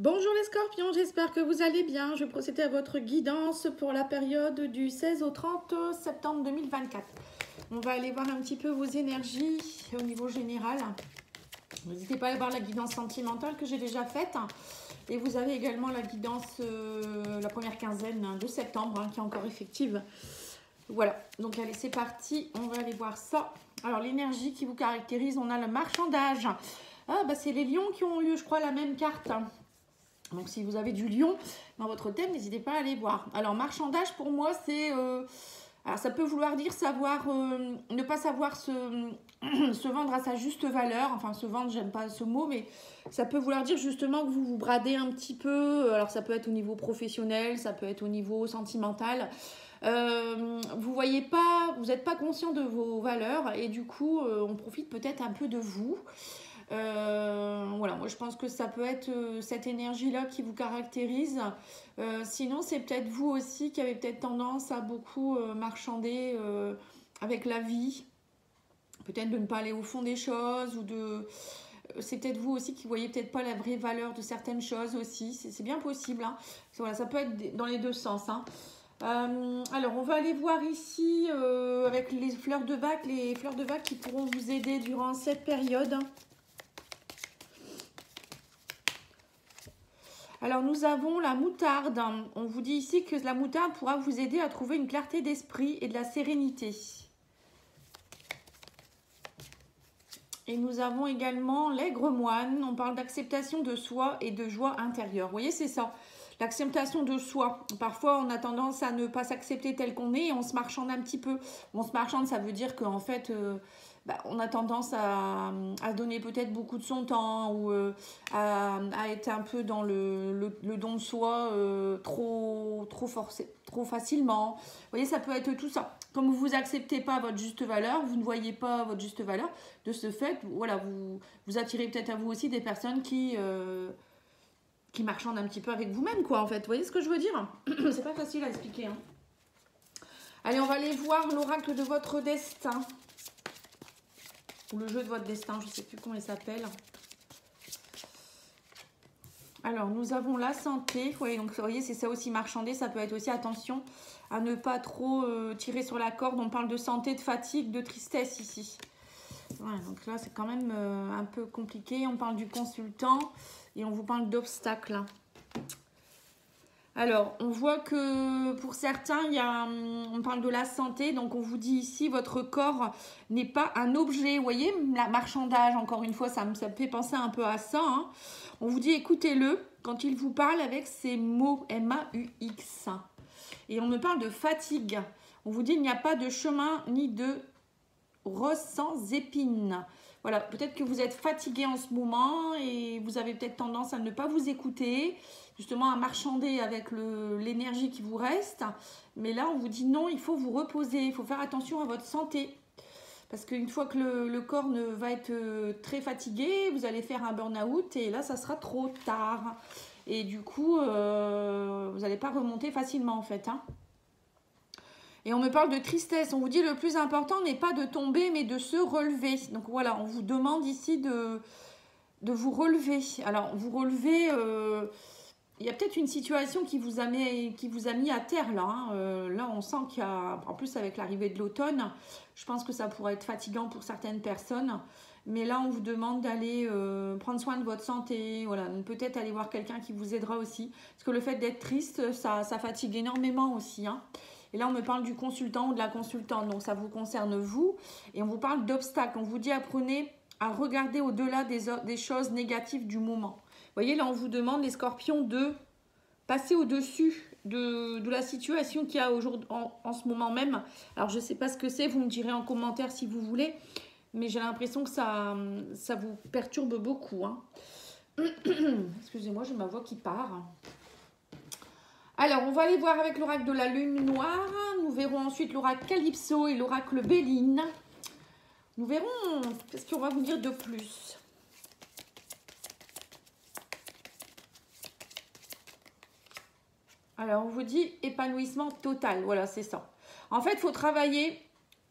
Bonjour les scorpions, j'espère que vous allez bien. Je vais procéder à votre guidance pour la période du 16 au 30 septembre 2024. On va aller voir un petit peu vos énergies au niveau général. N'hésitez pas à aller voir la guidance sentimentale que j'ai déjà faite. Et vous avez également la guidance, la première quinzaine de septembre, qui est encore effective. Voilà, donc allez, c'est parti. On va aller voir ça. Alors, l'énergie qui vous caractérise, on a le marchandage. Ah, bah c'est les lions qui ont eu, je crois, la même carte. Donc, si vous avez du lion dans votre thème, n'hésitez pas à aller voir. Alors, marchandage, pour moi, c'est... alors, ça peut vouloir dire savoir, ne pas savoir se vendre à sa juste valeur. Enfin, se vendre, j'aime pas ce mot, mais ça peut vouloir dire justement que vous vous bradez un petit peu. Alors, ça peut être au niveau professionnel, ça peut être au niveau sentimental. Vous voyez pas, vous n'êtes pas conscient de vos valeurs et du coup, on profite peut-être un peu de vous. Voilà, moi je pense que ça peut être cette énergie-là qui vous caractérise. Sinon, c'est peut-être vous aussi qui avez peut-être tendance à beaucoup marchander avec la vie. Peut-être de ne pas aller au fond des choses ou de... C'est peut-être vous aussi qui voyez peut-être pas la vraie valeur de certaines choses aussi. C'est bien possible. Hein. Voilà, ça peut être dans les deux sens. Hein. Alors, on va aller voir ici avec les fleurs de bac qui pourront vous aider durant cette période. Alors, nous avons la moutarde. On vous dit ici que la moutarde pourra vous aider à trouver une clarté d'esprit et de la sérénité. Et nous avons également l'aigre moine. On parle d'acceptation de soi et de joie intérieure. Vous voyez, c'est ça. L'acceptation de soi. Parfois, on a tendance à ne pas s'accepter tel qu'on est et on se marchande un petit peu. On se marchande, ça veut dire qu'en fait... on a tendance à donner peut-être beaucoup de son temps ou à être un peu dans le don de soi trop forcé, trop facilement. Vous voyez, ça peut être tout ça. Comme vous ne vous acceptez pas votre juste valeur, vous ne voyez pas votre juste valeur, de ce fait, voilà, vous attirez peut-être à vous aussi des personnes qui marchandent un petit peu avec vous-même, quoi, en fait. Vous voyez ce que je veux dire? C'est pas facile à expliquer. Hein. Allez, on va aller voir l'oracle de votre destin. Ou le jeu de votre destin, je ne sais plus comment il s'appelle. Alors, nous avons la santé. Ouais, donc, vous voyez, c'est ça aussi, marchander. Ça peut être aussi, attention, à ne pas trop tirer sur la corde. On parle de santé, de fatigue, de tristesse ici. Voilà, donc là, c'est quand même un peu compliqué. On parle du consultant et on vous parle d'obstacles. Alors, on voit que pour certains, on parle de la santé. Donc, on vous dit ici, votre corps n'est pas un objet. Vous voyez, la marchandage, encore une fois, ça me fait penser un peu à ça. Hein. On vous dit, écoutez-le quand il vous parle avec ces mots, M-A-U-X. Et on me parle de fatigue. On vous dit, il n'y a pas de chemin ni de rose sans épines. Voilà, peut-être que vous êtes fatigué en ce moment et vous avez peut-être tendance à ne pas vous écouter, justement à marchander avec l'énergie qui vous reste. Mais là, on vous dit non, il faut vous reposer, il faut faire attention à votre santé. Parce qu'une fois que le corps va être très fatigué, vous allez faire un burn-out et là, ça sera trop tard. Et du coup, vous n'allez pas remonter facilement en fait. Hein. Et on me parle de tristesse. On vous dit le plus important n'est pas de tomber, mais de se relever. Donc voilà, on vous demande ici de vous relever. Alors, vous relevez, il y a peut-être une situation qui vous a mis à terre là. Hein. Là, on sent qu'il y a, en plus avec l'arrivée de l'automne, je pense que ça pourrait être fatigant pour certaines personnes. Mais là, on vous demande d'aller prendre soin de votre santé. Voilà, peut-être aller voir quelqu'un qui vous aidera aussi. Parce que le fait d'être triste, ça fatigue énormément aussi. Hein. Et là, on me parle du consultant ou de la consultante. Donc, ça vous concerne vous. Et on vous parle d'obstacles. On vous dit apprenez à regarder au-delà des choses négatives du moment. Vous voyez, là, on vous demande, les scorpions, de passer au-dessus de la situation qu'il y a aujourd'hui, en ce moment même. Alors, je ne sais pas ce que c'est. Vous me direz en commentaire si vous voulez. Mais j'ai l'impression que ça vous perturbe beaucoup. Hein. Excusez-moi, j'ai ma voix qui part. Alors, on va aller voir avec l'oracle de la lune noire. Nous verrons ensuite l'oracle Calypso et l'oracle Béline. Nous verrons qu'est-ce qu'on va vous dire de plus. Alors, on vous dit épanouissement total. Voilà, c'est ça. En fait, il faut travailler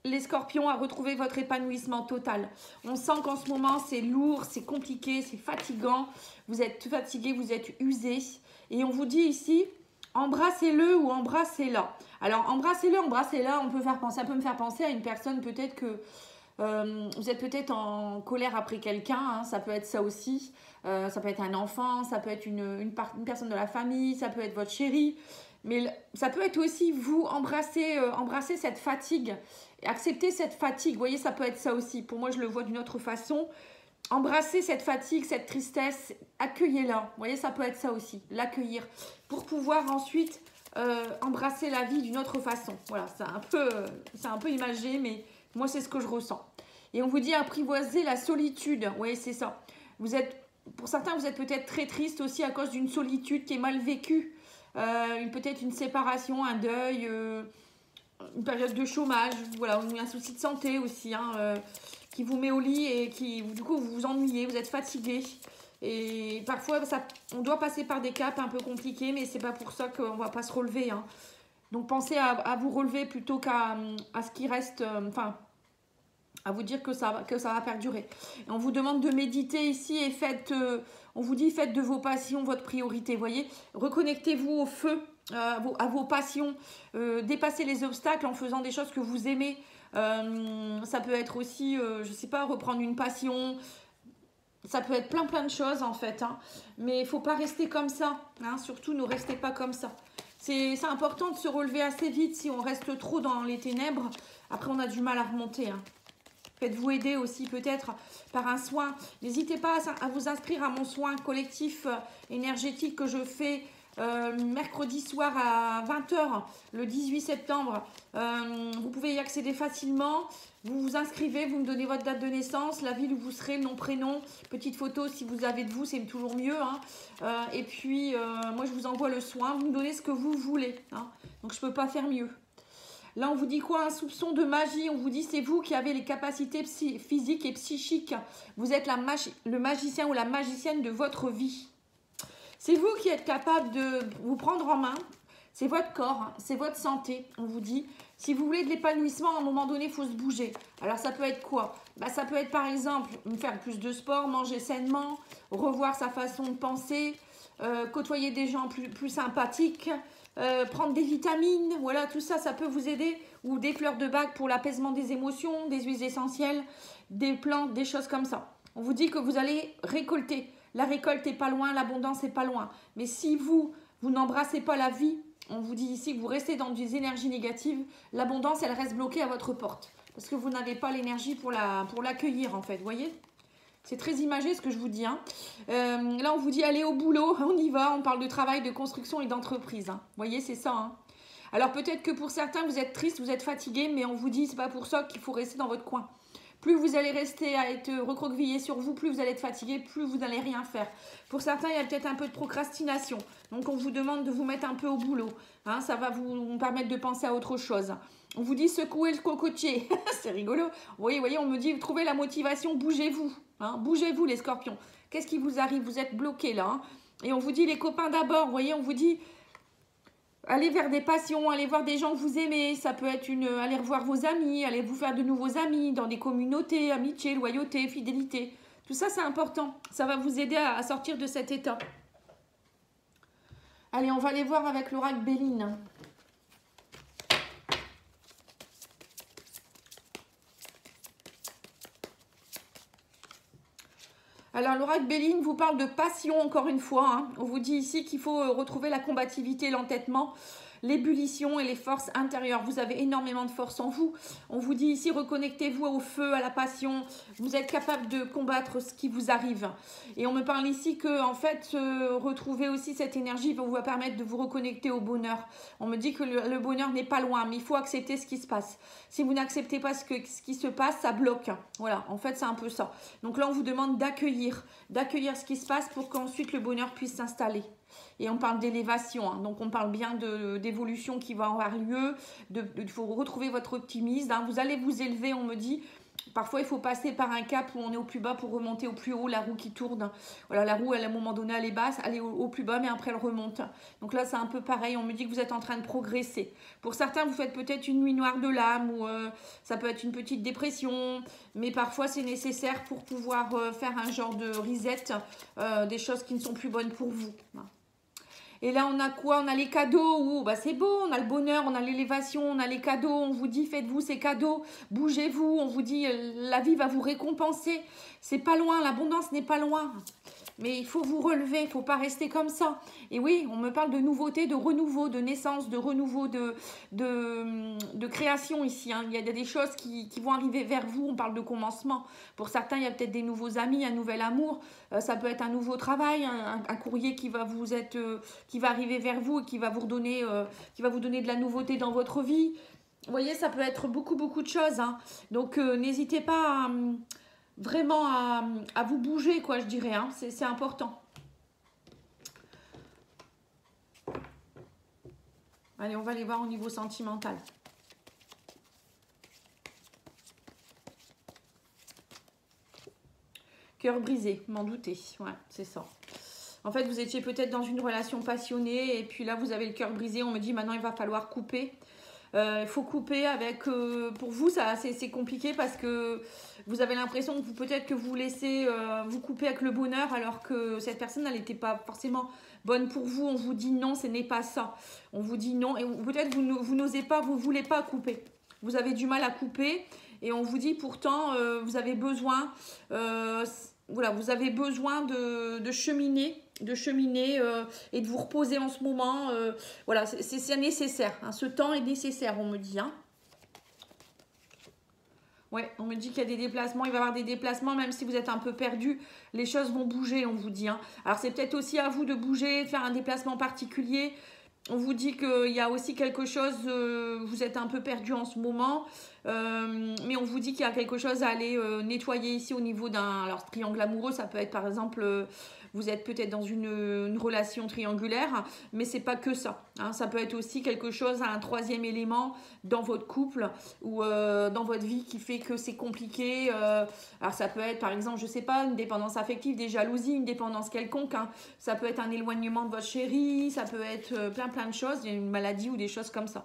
les scorpions, à retrouver votre épanouissement total. On sent qu'en ce moment, c'est lourd, c'est compliqué, c'est fatigant. Vous êtes fatigué, vous êtes usé. Et on vous dit ici, embrassez-le ou embrassez-la. Alors, embrassez-le, embrassez-la, ça peut me faire penser à une personne peut-être que vous êtes peut-être en colère après quelqu'un, hein, ça peut être ça aussi. Ça peut être un enfant, ça peut être une personne de la famille, ça peut être votre chéri. Mais ça peut être aussi vous embrasser cette fatigue, accepter cette fatigue. Vous voyez, ça peut être ça aussi. Pour moi, je le vois d'une autre façon. Embrasser cette fatigue, cette tristesse, accueillez-la. Vous voyez, ça peut être ça aussi, l'accueillir. Pour pouvoir ensuite embrasser la vie d'une autre façon. Voilà, c'est un peu imagé, mais moi, c'est ce que je ressens. Et on vous dit apprivoiser la solitude. Vous voyez, c'est ça. Pour certains, vous êtes peut-être très triste aussi à cause d'une solitude qui est mal vécue. Peut-être une séparation, un deuil, une période de chômage, voilà, un souci de santé aussi, hein, qui vous met au lit et qui, du coup, vous vous ennuyez, vous êtes fatigué. Et parfois, on doit passer par des caps un peu compliqués, mais c'est pas pour ça qu'on va pas se relever. Hein. Donc, pensez à vous relever plutôt qu'à ce qui reste, à vous dire que ça va perdurer. Et on vous demande de méditer ici et on vous dit faites de vos passions votre priorité. Voyez, reconnectez-vous au feu, à vos passions, dépassez les obstacles en faisant des choses que vous aimez. Ça peut être aussi, je sais pas, reprendre une passion. Ça peut être plein de choses en fait. Hein. Mais il ne faut pas rester comme ça. Hein. Surtout, ne restez pas comme ça. C'est important de se relever assez vite. Si on reste trop dans les ténèbres, après on a du mal à remonter. Hein. Faites-vous aider aussi peut-être par un soin. N'hésitez pas à vous inscrire à mon soin collectif énergétique que je fais mercredi soir à 20 h le 18 septembre. Vous pouvez y accéder facilement. Vous vous inscrivez, vous me donnez votre date de naissance, la ville où vous serez, le nom, prénom, petite photo si vous avez de vous, c'est toujours mieux. Hein. Et puis, moi je vous envoie le soin. Vous me donnez ce que vous voulez. Hein. Donc, je ne peux pas faire mieux. Là, on vous dit quoi? Un soupçon de magie. On vous dit c'est vous qui avez les capacités physiques et psychiques. Vous êtes le magicien ou la magicienne de votre vie. C'est vous qui êtes capable de vous prendre en main. C'est votre corps, hein, c'est votre santé. On vous dit, si vous voulez de l'épanouissement, à un moment donné, il faut se bouger. Alors, ça peut être quoi? Ça peut être par exemple faire plus de sport, manger sainement, revoir sa façon de penser, côtoyer des gens plus sympathiques. Prendre des vitamines, voilà, tout ça, ça peut vous aider. Ou des fleurs de bac pour l'apaisement des émotions, des huiles essentielles, des plantes, des choses comme ça. On vous dit que vous allez récolter. La récolte n'est pas loin, l'abondance n'est pas loin. Mais si vous n'embrassez pas la vie, on vous dit ici que vous restez dans des énergies négatives, l'abondance, elle reste bloquée à votre porte. Parce que vous n'avez pas l'énergie pour l'accueillir, en fait, vous voyez ? C'est très imagé ce que je vous dis. Hein. Là, on vous dit allez au boulot, on y va. On parle de travail, de construction et d'entreprise. Hein. Vous voyez, c'est ça. Hein. Alors peut-être que pour certains, vous êtes triste, vous êtes fatigué, mais on vous dit c'est pas pour ça qu'il faut rester dans votre coin. Plus vous allez rester à être recroquevillé sur vous, plus vous allez être fatigué, plus vous n'allez rien faire. Pour certains, il y a peut-être un peu de procrastination. Donc, on vous demande de vous mettre un peu au boulot. Hein, ça va vous permettre de penser à autre chose. On vous dit secouer le cocotier. C'est rigolo. Vous voyez, on me dit trouvez la motivation, bougez-vous. Hein, bougez-vous les scorpions. Qu'est-ce qui vous arrive? Vous êtes bloqués là. Hein. Et on vous dit les copains d'abord. Vous voyez, on vous dit allez vers des passions, allez voir des gens que vous aimez. Ça peut être allez revoir vos amis, allez vous faire de nouveaux amis dans des communautés, amitié, loyauté, fidélité. Tout ça, c'est important. Ça va vous aider à sortir de cet état. Allez, on va aller voir avec l'oracle Béline. Alors, l'oracle Béline vous parle de passion, encore une fois. Hein. On vous dit ici qu'il faut retrouver la combativité, l'entêtement, l'ébullition et les forces intérieures. Vous avez énormément de force en vous. On vous dit ici, reconnectez-vous au feu, à la passion. Vous êtes capable de combattre ce qui vous arrive. Et on me parle ici que, en fait, retrouver aussi cette énergie va vous permettre de vous reconnecter au bonheur. On me dit que le bonheur n'est pas loin, mais il faut accepter ce qui se passe. Si vous n'acceptez pas ce qui se passe, ça bloque. Voilà, en fait, c'est un peu ça. Donc là, on vous demande d'accueillir ce qui se passe pour qu'ensuite le bonheur puisse s'installer. Et on parle d'élévation, hein. Donc on parle bien d'évolution qui va avoir lieu, il faut retrouver votre optimisme, hein. Vous allez vous élever, on me dit, Parfois, il faut passer par un cap où on est au plus bas pour remonter au plus haut, la roue qui tourne. Voilà, la roue, à un moment donné, elle est basse, elle est au plus bas, mais après, elle remonte. Donc là, c'est un peu pareil. On me dit que vous êtes en train de progresser. Pour certains, vous faites peut-être une nuit noire de l'âme ou ça peut être une petite dépression. Mais parfois, c'est nécessaire pour pouvoir faire un genre de reset des choses qui ne sont plus bonnes pour vous. Et là, on a quoi? On a les cadeaux. Oh, bah c'est beau, on a le bonheur, on a l'élévation, on a les cadeaux. On vous dit, faites-vous ces cadeaux, bougez-vous. On vous dit, la vie va vous récompenser. C'est pas loin, l'abondance n'est pas loin. Mais il faut vous relever, il ne faut pas rester comme ça. Et oui, on me parle de nouveauté, de renouveau, de naissance, de renouveau, de création ici. Hein. Il y a des choses qui vont arriver vers vous. On parle de commencement. Pour certains, il y a peut-être des nouveaux amis, un nouvel amour. Ça peut être un nouveau travail, un courrier qui va arriver vers vous et qui va vous donner de la nouveauté dans votre vie. Vous voyez, ça peut être beaucoup, beaucoup de choses. Hein. Donc, n'hésitez pas vraiment à vous bouger, quoi, je dirais. Hein. C'est important. Allez, on va aller voir au niveau sentimental. Cœur brisé, m'en doutez. Ouais, c'est ça. En fait, vous étiez peut-être dans une relation passionnée et puis là, vous avez le cœur brisé. On me dit maintenant, il va falloir couper. Il faut couper avec... pour vous, c'est compliqué parce que vous avez l'impression que peut-être que vous laissez vous couper avec le bonheur alors que cette personne, elle n'était pas forcément bonne pour vous. On vous dit non, ce n'est pas ça. On vous dit non et peut-être vous n'osez pas, vous ne voulez pas couper. Vous avez du mal à couper et on vous dit pourtant, vous avez besoin... voilà, vous avez besoin de cheminer et de vous reposer en ce moment. Voilà, c'est nécessaire. Hein, ce temps est nécessaire, on me dit. Hein. Ouais, on me dit qu'il y a des déplacements. Il va y avoir des déplacements, même si vous êtes un peu perdu. Les choses vont bouger, on vous dit. Hein. Alors, c'est peut-être aussi à vous de bouger, de faire un déplacement particulier. On vous dit qu'il y a aussi quelque chose, vous êtes un peu perdu en ce moment, mais on vous dit qu'il y a quelque chose à aller nettoyer ici au niveau d'un... Alors, triangle amoureux, ça peut être par exemple, vous êtes peut-être dans une relation triangulaire, mais c'est pas que ça. Hein, ça peut être aussi quelque chose, un troisième élément dans votre couple ou dans votre vie qui fait que c'est compliqué. Alors, ça peut être par exemple, je sais pas, une dépendance affective, des jalousies, une dépendance quelconque. Hein. Ça peut être un éloignement de votre chéri, ça peut être plein de choses, il y a une maladie ou des choses comme ça.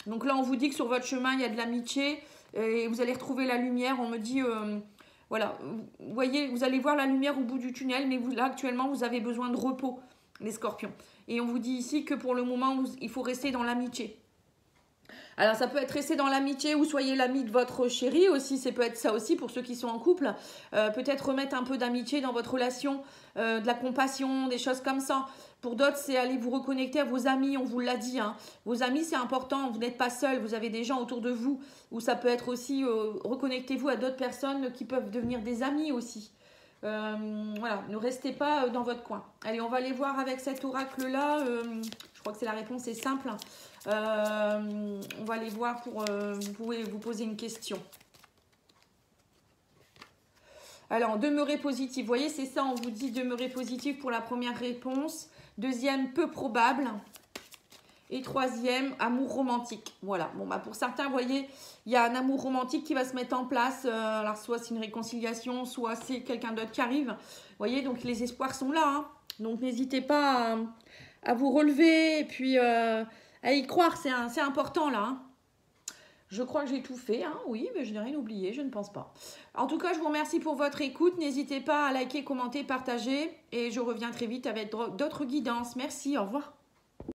Donc là, on vous dit que sur votre chemin, il y a de l'amitié et vous allez retrouver la lumière. On me dit, voilà, vous voyez, vous allez voir la lumière au bout du tunnel, mais vous, là, actuellement, vous avez besoin de repos, les scorpions. Et on vous dit ici que pour le moment, il faut rester dans l'amitié. Alors, ça peut être rester dans l'amitié ou soyez l'ami de votre chéri aussi. Ça peut être ça aussi pour ceux qui sont en couple. Peut-être remettre un peu d'amitié dans votre relation, de la compassion, des choses comme ça. Pour d'autres, c'est aller vous reconnecter à vos amis, on vous l'a dit. Hein. Vos amis, c'est important, vous n'êtes pas seul, vous avez des gens autour de vous. Ou ça peut être aussi, reconnectez-vous à d'autres personnes qui peuvent devenir des amis aussi. Voilà, ne restez pas dans votre coin. Allez, on va aller voir avec cet oracle-là. Je crois que c'est la réponse est simple. On va aller voir pour... vous pouvez vous poser une question. Alors, demeurer positif. Vous voyez, c'est ça, on vous dit demeurer positif pour la première réponse. Deuxième, peu probable. Et troisième, amour romantique. Voilà. Bon, bah pour certains, vous voyez, il y a un amour romantique qui va se mettre en place. Alors, soit c'est une réconciliation, soit c'est quelqu'un d'autre qui arrive. Vous voyez, donc les espoirs sont là. Hein. Donc, n'hésitez pas à vous relever et puis à y croire. C'est important, là. Hein. Je crois que j'ai tout fait, hein. Oui, mais je n'ai rien oublié, je ne pense pas. En tout cas, je vous remercie pour votre écoute. N'hésitez pas à liker, commenter, partager. Et je reviens très vite avec d'autres guidances. Merci, au revoir.